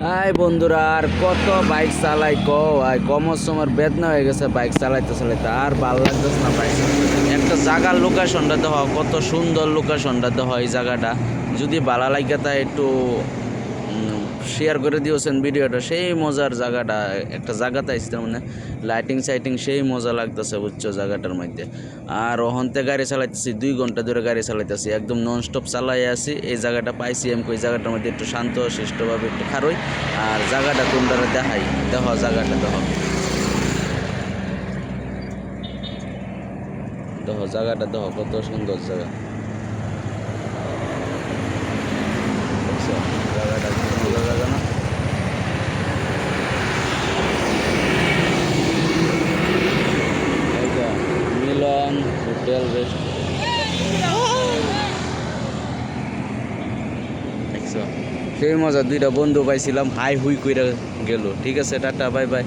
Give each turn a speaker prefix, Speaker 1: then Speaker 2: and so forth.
Speaker 1: I বন্ধুরা আর কত bike চালাই কমর সময় বেদনা হয়ে গেছে বাইক চালাইতে চালাইতে আর ভালো লাগতেছে না বাইক একটা জায়গার লোকেশনটা দেখ কত সুন্দর লোকেশনটা দেখ এই জায়গাটা যদি ভালো লাগে তা একটু শেয়ার করে দিয়েছেন ভিডিওটা সেই মজার জায়গাটা একটা জায়গাতে আসতে মানে লাইটিং সাইটিং সেই মজা লাগতেছে বুঝছো জায়গাটার মধ্যে আর ওখানতে গাড়ি চালাইতেছি 2 ঘন্টা ধরে গাড়ি চালাইতেছি একদম নন স্টপ চালাই আছি এই জায়গাটা পাইছি আমি ওই জায়গাটার মধ্যে একটু শান্ত শিষ্টভাবে একটু খারোই আর জায়গাটা তোমরা দেখাই দেখো জায়গাটা দেখো দেখো জায়গাটা দেখো কত সুন্দর জায়গা জায়গাটা সুন্দর জায়গা না মিলন হোটেল রেস্টুরেন্ট সেই মজা দুইটা বন্ধু পাইছিলাম হাই হুই কইরা গেল ঠিক আছে টাটা বাই বাই।